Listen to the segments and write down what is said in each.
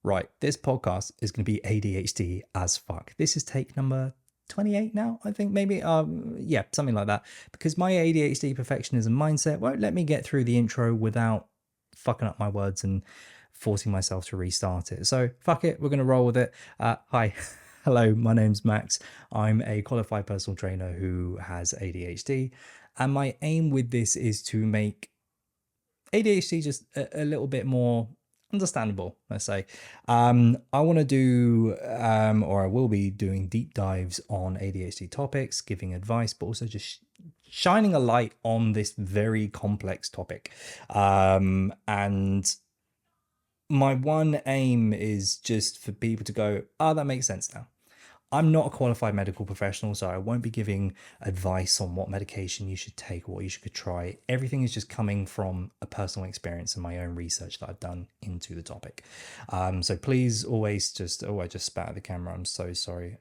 right, this podcast is going to be ADHD as fuck. This is take number 28 now, I think, maybe. Yeah, something like that. Because my ADHD perfectionism mindset won't let me get through the intro without fucking up my words and forcing myself to restart it. So fuck it, we're going to roll with it. Hi. Hello, my name's Max. I'm a qualified personal trainer who has ADHD. And my aim with this is to make ADHD just a little bit more understandable, let's say. I want to do, or I will be doing deep dives on ADHD topics, giving advice, but also just shining a light on this very complex topic. And my one aim is just for people to go, oh, that makes sense now. I'm not a qualified medical professional, so I won't be giving advice on what medication you should take or what you should try. Everything is just coming from a personal experience and my own research that I've done into the topic. So please always just, I just spat at the camera. I'm so sorry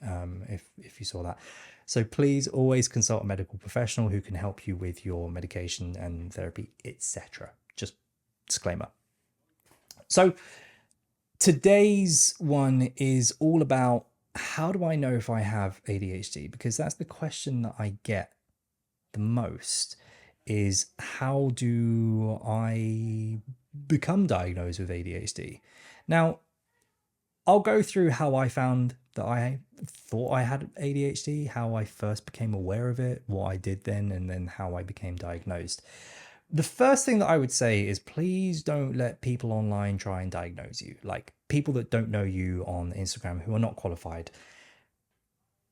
if you saw that. So please always consult a medical professional who can help you with your medication and therapy, etc. Just disclaimer. So today's one is all about, how do I know if I have ADHD? Because that's the question that I get the most, is how do I become diagnosed with ADHD? Now, I'll go through how I found that I thought I had ADHD, how I first became aware of it, what I did then, and then how I became diagnosed. The first thing that I would say is, please don't let people online try and diagnose you, like people that don't know you on Instagram who are not qualified.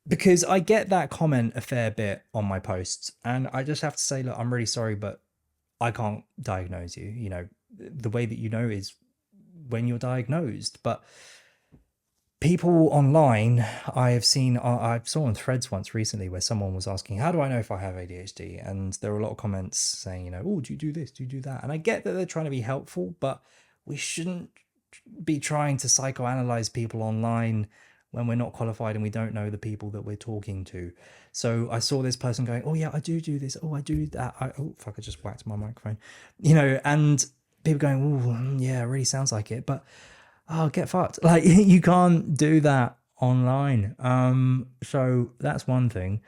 Because I get that comment a fair bit on my posts, and I just have to say, look, I'm really sorry, but I can't diagnose you. You know, the way that you know is when you're diagnosed. But people online, I have seen, I saw on threads once recently where someone was asking, how do I know if I have ADHD? And there were a lot of comments saying, you know, oh, do you do this? Do you do that? And I get that they're trying to be helpful, but we shouldn't be trying to psychoanalyze people online when we're not qualified and we don't know the people that we're talking to. So I saw this person going, oh yeah, I do this. Oh, I do that. Oh, fuck, I just whacked my microphone. You know, and people going, oh, yeah, it really sounds like it. But oh, get fucked. Like, you can't do that online. So that's one thing.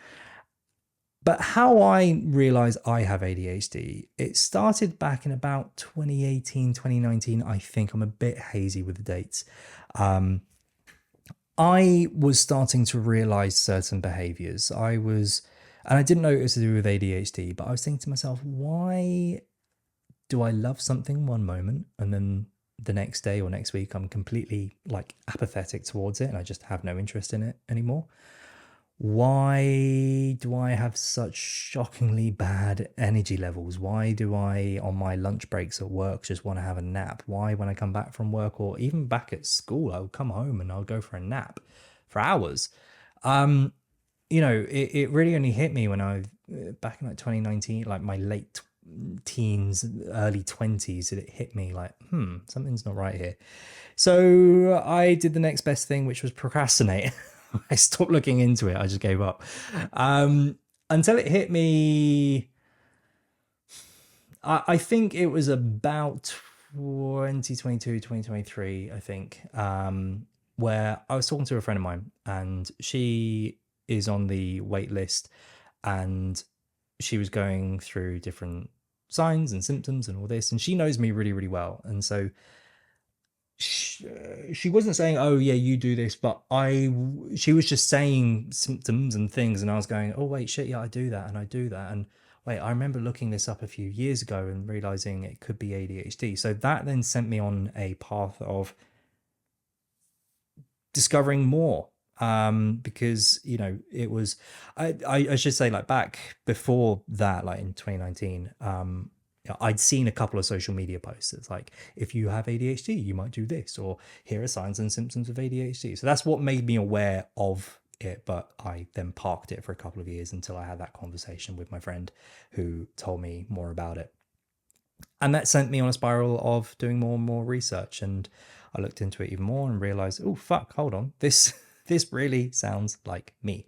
But how I realized I have ADHD, it started back in about 2018, 2019. I think I'm a bit hazy with the dates. I was starting to realize certain behaviors. And I didn't know it was to do with ADHD, but I was thinking to myself, why do I love something one moment and then the next day or next week I'm completely like apathetic towards it and I just have no interest in it anymore? Why do I have such shockingly bad energy levels? Why do I, on my lunch breaks at work, just want to have a nap? Why, when I come back from work or even back at school, I'll come home and I'll go for a nap for hours? You know, it really only hit me when back in like 2019, like my late teens, early 20s, it hit me like, something's not right here. So I did the next best thing, which was procrastinate. I stopped looking into it. I just gave up. Until it hit me, I think it was about 2022, 2023, I think, where I was talking to a friend of mine and she is on the wait list and she was going through different signs and symptoms and all this, and she knows me really, really well. And so she wasn't saying, oh yeah, you do this, but she was just saying symptoms and things, and I was going, oh wait, shit, yeah, I do that and I do that, and wait, I remember looking this up a few years ago and realizing it could be ADHD. So that then sent me on a path of discovering more, because, you know, it was, I should say, like back before that, like in 2019, I'd seen a couple of social media posts. It's like, if you have ADHD, you might do this, or here are signs and symptoms of ADHD. So that's what made me aware of it. But I then parked it for a couple of years until I had that conversation with my friend who told me more about it. And that sent me on a spiral of doing more and more research. And I looked into it even more and realized, oh, fuck, hold on. This really sounds like me.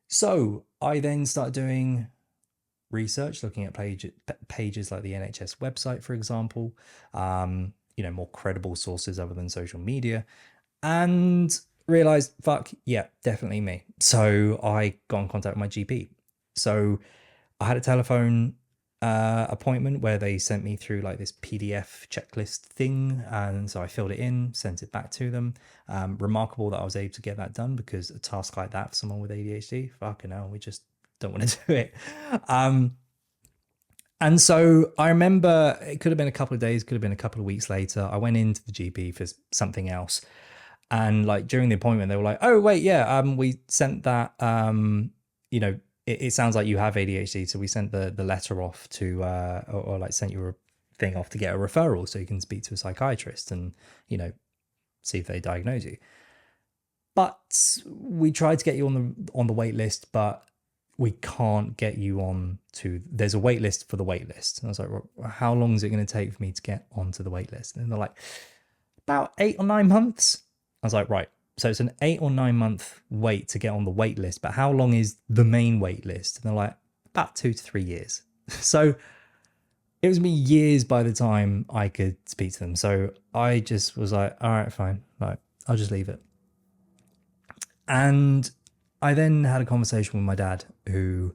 So I then started doing research, looking at pages like the NHS website, for example, more credible sources other than social media, and realized, fuck, yeah, definitely me. So I got in contact with my GP. So I had a telephone appointment where they sent me through like this PDF checklist thing. And so I filled it in, sent it back to them. Remarkable that I was able to get that done, because a task like that for someone with ADHD, fucking hell, we just don't want to do it. And so I remember it could have been a couple of days, could have been a couple of weeks later. I went into the GP for something else. And like during the appointment, they were like, oh, wait, yeah, we sent that, it sounds like you have ADHD. So we sent the letter off to, or like sent you a thing off to get a referral so you can speak to a psychiatrist and, see if they diagnose you. But we tried to get you on the wait list, but we can't get you on to, there's a wait list for the wait list. And I was like, well, how long is it going to take for me to get onto the wait list? And they're like, about 8 or 9 months. I was like, right. So it's an 8 or 9 month wait to get on the wait list, but how long is the main wait list? And they're like, about 2 to 3 years. So it was me years by the time I could speak to them. So I just was like, all right, fine. Like, I'll just leave it. And I then had a conversation with my dad, who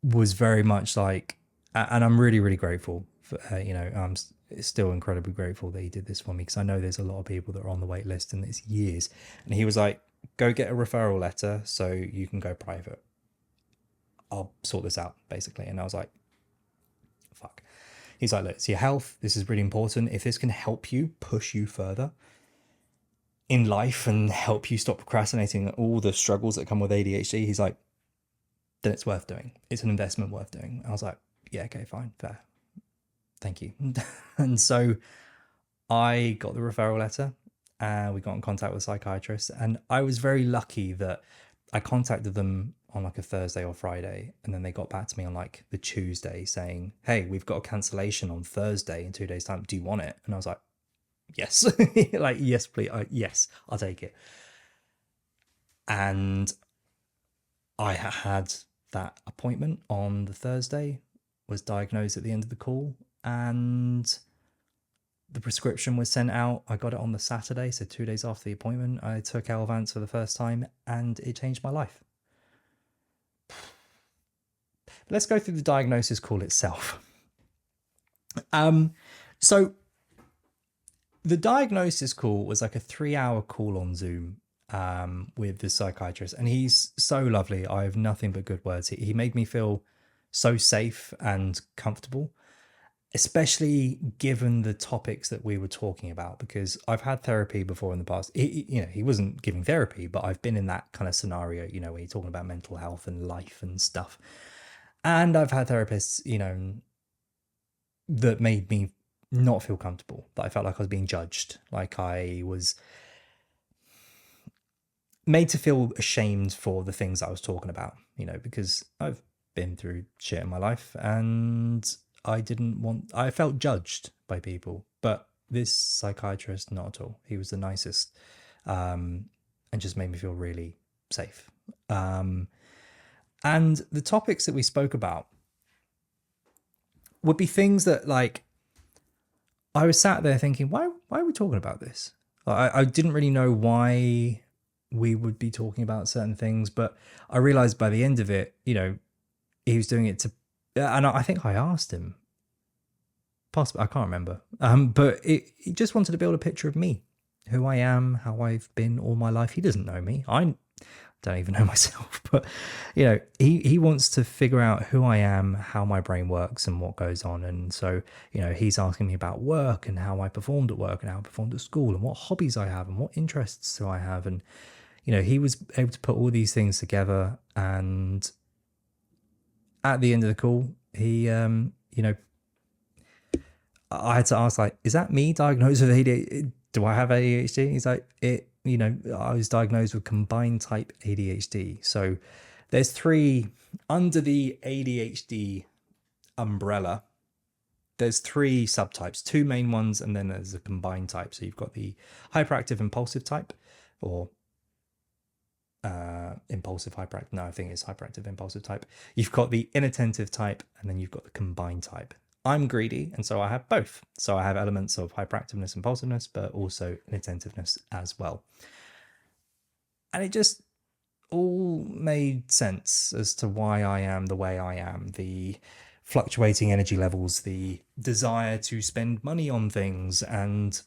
was very much like, and I'm really, really grateful for, I'm still incredibly grateful that he did this for me, because I know there's a lot of people that are on the wait list and it's years. And he was like, go get a referral letter so you can go private. I'll sort this out, basically. And I was like, fuck. He's like, look, it's your health. This is really important. If this can help you, push you further in life and help you stop procrastinating all the struggles that come with ADHD, he's like, then it's worth doing. It's an investment worth doing. I was like, yeah, okay, fine, fair. Thank you. And so I got the referral letter and we got in contact with a psychiatrist. And I was very lucky that I contacted them on like a Thursday or Friday. And then they got back to me on like the Tuesday saying, hey, we've got a cancellation on Thursday in 2 days' time. Do you want it? And I was like, yes. Like, yes, please. Yes, I'll take it. And I had that appointment on the Thursday, was diagnosed at the end of the call, and the prescription was sent out. I got it on the Saturday, so 2 days after the appointment. I took Elvance for the first time, and it changed my life. Let's go through the diagnosis call itself. So the diagnosis call was like a 3-hour call on Zoom with the psychiatrist, and he's so lovely. I have nothing but good words. He made me feel so safe and comfortable, especially given the topics that we were talking about, because I've had therapy before in the past. He wasn't giving therapy, but I've been in that kind of scenario, where you're talking about mental health and life and stuff. And I've had therapists, that made me not feel comfortable, that I felt like I was being judged, like I was made to feel ashamed for the things I was talking about, because I've been through shit in my life and I felt judged by people. But this psychiatrist, not at all. He was the nicest, and just made me feel really safe. And the topics that we spoke about would be things that, like, I was sat there thinking, why are we talking about this? I didn't really know why we would be talking about certain things, but I realized by the end of it, he was doing it to, and I think I asked him, possibly, I can't remember, but he just wanted to build a picture of me, who I am, how I've been all my life. He doesn't know me. I don't even know myself, but he wants to figure out who I am, how my brain works and what goes on. And so, he's asking me about work and how I performed at work and how I performed at school and what hobbies I have and what interests do I have. And, he was able to put all these things together. And at the end of the call, he, I had to ask, like, is that me diagnosed with ADHD? Do I have ADHD? He's like, I was diagnosed with combined type ADHD. So there's 3 under the ADHD umbrella. There's 3 subtypes, 2 main ones, and then there's a combined type. So you've got the hyperactive impulsive type, or impulsive hyperactive. No, I think it's hyperactive impulsive type. You've got the inattentive type, and then you've got the combined type. I'm greedy, and so I have both. So I have elements of hyperactiveness, impulsiveness, but also inattentiveness as well. And it just all made sense as to why I am the way I am. The fluctuating energy levels, the desire to spend money on things, and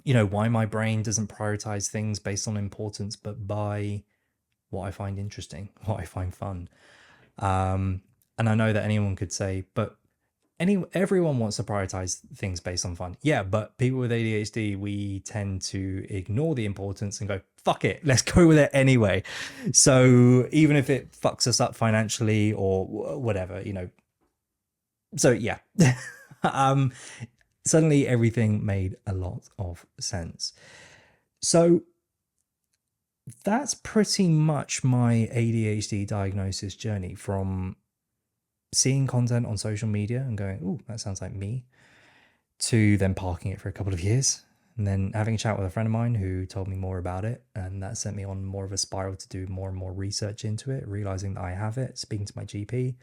why my brain doesn't prioritize things based on importance, but by what I find interesting, what I find fun. And I know that anyone could say, but everyone wants to prioritize things based on fun. Yeah, but people with ADHD, we tend to ignore the importance and go, fuck it, let's go with it anyway. So even if it fucks us up financially or whatever, So yeah. um Suddenly everything made a lot of sense. So that's pretty much my ADHD diagnosis journey, from seeing content on social media and going, "Oh, that sounds like me," to then parking it for a couple of years, and then having a chat with a friend of mine who told me more about it, and that sent me on more of a spiral to do more and more research into it, realizing that I have it, speaking to my GP,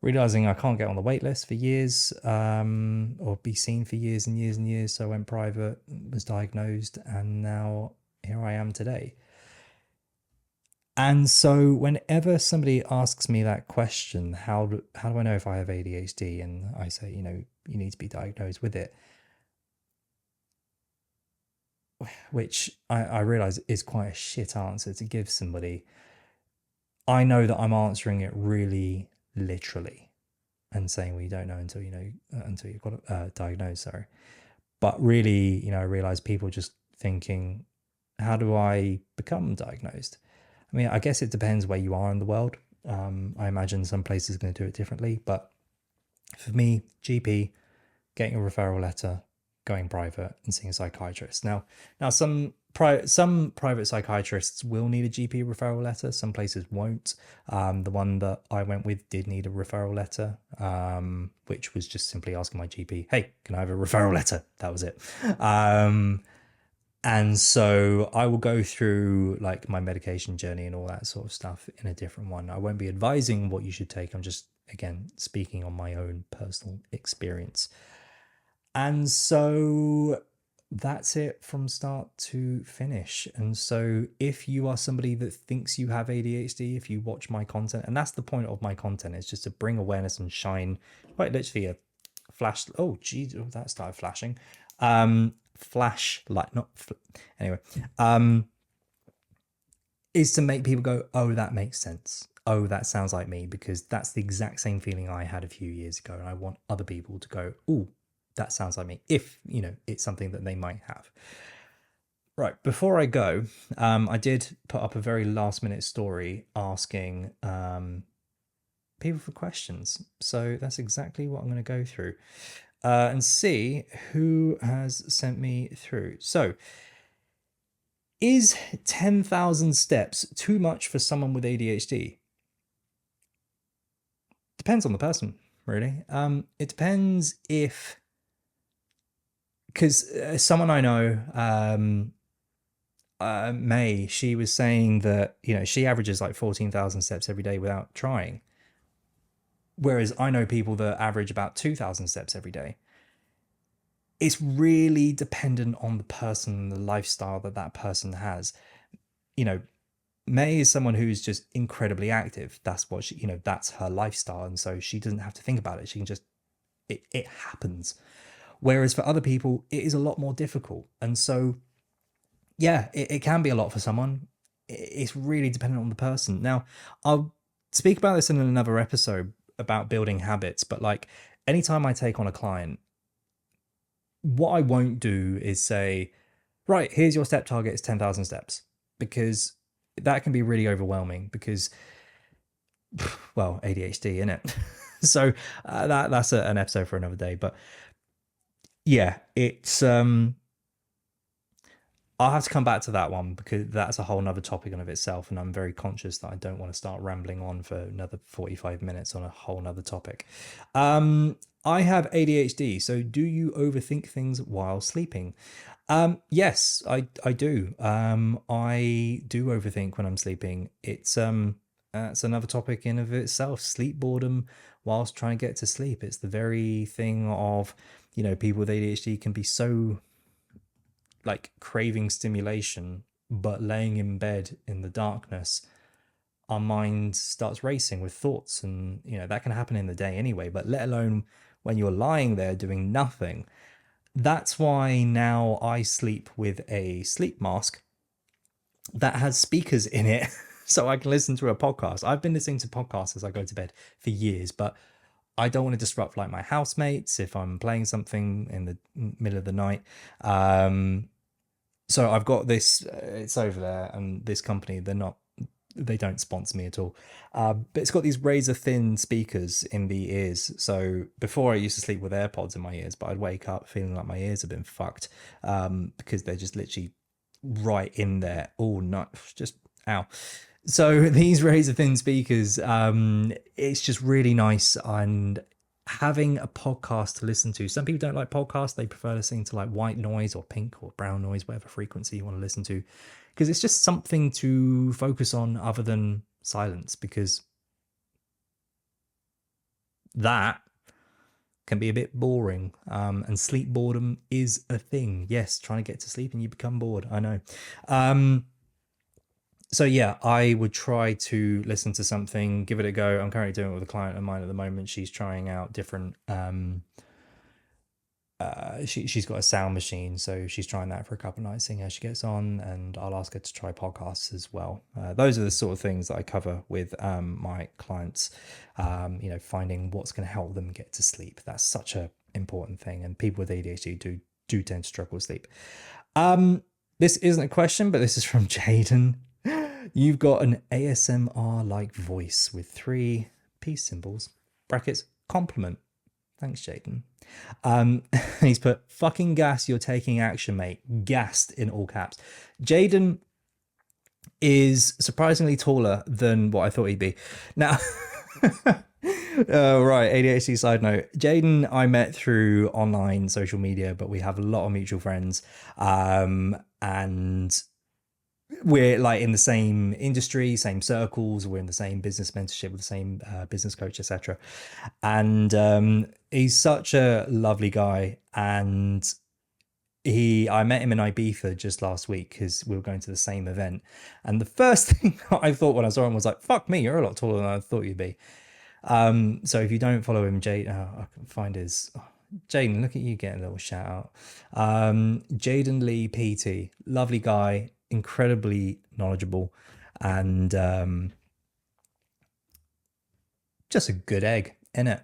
realizing I can't get on the wait list for years, or be seen for years and years and years. So I went private, was diagnosed, and now here I am today. And so whenever somebody asks me that question, how do I know if I have ADHD? And I say, you need to be diagnosed with it, which I realize is quite a shit answer to give somebody. I know that I'm answering it really literally and saying, well, you don't know until until you've got diagnosed, sorry. But really, I realize people just thinking, how do I become diagnosed? I mean, I guess it depends where you are in the world. I imagine some places are going to do it differently. But for me, GP, getting a referral letter, going private, and seeing a psychiatrist. Now some private psychiatrists will need a GP referral letter. Some places won't. The one that I went with did need a referral letter, which was just simply asking my GP, hey, can I have a referral letter? That was it. And so I will go through like my medication journey and all that sort of stuff in a different one. I won't be advising what you should take. I'm just, again, speaking on my own personal experience. And so that's it from start to finish. And so if you are somebody that thinks you have ADHD, if you watch my content, and that's the point of my content, is just to bring awareness and shine, quite literally a flash. Oh, geez, that started flashing. Flashlight, not anyway, is to make people go, oh, that makes sense. Oh, that sounds like me, because that's the exact same feeling I had a few years ago. And I want other people to go, oh, that sounds like me, if, it's something that they might have. Right, before I go, I did put up a very last minute story asking people for questions. So that's exactly what I'm going to go through and see who has sent me through. So, is 10,000 steps too much for someone with ADHD? Depends on the person, really. It depends if, because someone I know, May, she was saying that, she averages like 14,000 steps every day without trying. Whereas I know people that average about 2,000 steps every day. It's really dependent on the person, the lifestyle that person has. May is someone who's just incredibly active. That's what she, that's her lifestyle. And so she doesn't have to think about it. She can just, it happens. Whereas for other people, it is a lot more difficult. And so, yeah, it can be a lot for someone. It's really dependent on the person. Now, I'll speak about this in another episode about building habits, but like anytime I take on a client, what I won't do is say, right, here's your step target, it's 10,000 steps, because that can be really overwhelming because, well, ADHD, innit? So that's an episode for another day. But yeah, it's I'll have to come back to that one because that's a whole nother topic in of itself, and I'm very conscious that I don't want to start rambling on for another 45 minutes on a whole nother topic. I have ADHD, so do you overthink things while sleeping? Yes, I do. I do overthink when I'm sleeping. It's another topic in of itself, sleep boredom whilst trying to get to sleep. It's the very thing of, you know, people with ADHD can be so like craving stimulation, but laying in bed in the darkness, our mind starts racing with thoughts, and you know that can happen in the day anyway, but let alone when you're lying there doing nothing. That's why now I sleep with a sleep mask that has speakers in it so I can listen to a podcast. I've been listening to podcasts as I go to bed for years, but I don't want to disrupt like my housemates if I'm playing something in the middle of the night. So I've got this, it's over there, and this company, they don't sponsor me at all. But it's got these razor thin speakers in the ears. So before I used to sleep with AirPods in my ears, but I'd wake up feeling like my ears have been fucked because they're just literally right in there all night. Just ow. So these razor thin speakers, it's just really nice, and having a podcast to listen to. Some people don't like podcasts. They prefer listening to like white noise or pink or brown noise, whatever frequency you want to listen to, because it's just something to focus on other than silence, because that can be a bit boring. And sleep boredom is a thing. Yes, trying to get to sleep and you become bored. I know. So yeah, I would try to listen to something, give it a go. I'm currently doing it with a client of mine at the moment. She's trying out different, she's got a sound machine, so she's trying that for a couple of nights, seeing how she gets on, and I'll ask her to try podcasts as well. Those are the sort of things that I cover with my clients, you know, finding what's going to help them get to sleep. That's such a important thing, and people with ADHD do tend to struggle with sleep. This isn't a question, but this is from Jaden. You've got an ASMR-like voice with 3 peace symbols, brackets, compliment. Thanks, Jaden. He's put, fucking gas, you're taking action, mate. Gassed in all caps. Jaden is surprisingly taller than what I thought he'd be. Now, right, ADHD side note. Jaden, I met through online social media, but we have a lot of mutual friends. And we're like in the same industry, same circles. We're in the same business mentorship with the same business coach, etc. And he's such a lovely guy. And I met him in Ibiza just last week because we were going to the same event. And the first thing I thought when I saw him was like, "Fuck me, you're a lot taller than I thought you'd be." So if you don't follow him, Jade, I can find his. Jaden, look at you getting a little shout out. Jaden Lee PT, lovely guy, incredibly knowledgeable, and just a good egg, innit?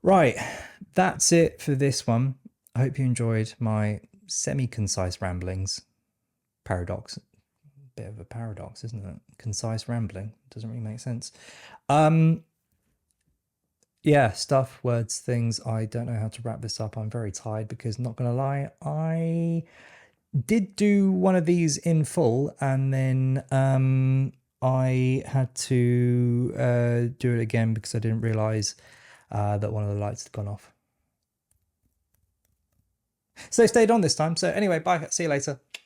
Right, that's it for this one. I hope you enjoyed my semi-concise ramblings. Paradox, bit of a paradox, isn't it? Concise rambling doesn't really make sense. Yeah, stuff, words, things. I don't know how to wrap this up. I'm very tired because, not gonna lie, I did do one of these in full, and then I had to do it again because I didn't realize that one of the lights had gone off. So they stayed on this time. So anyway, bye. See you later.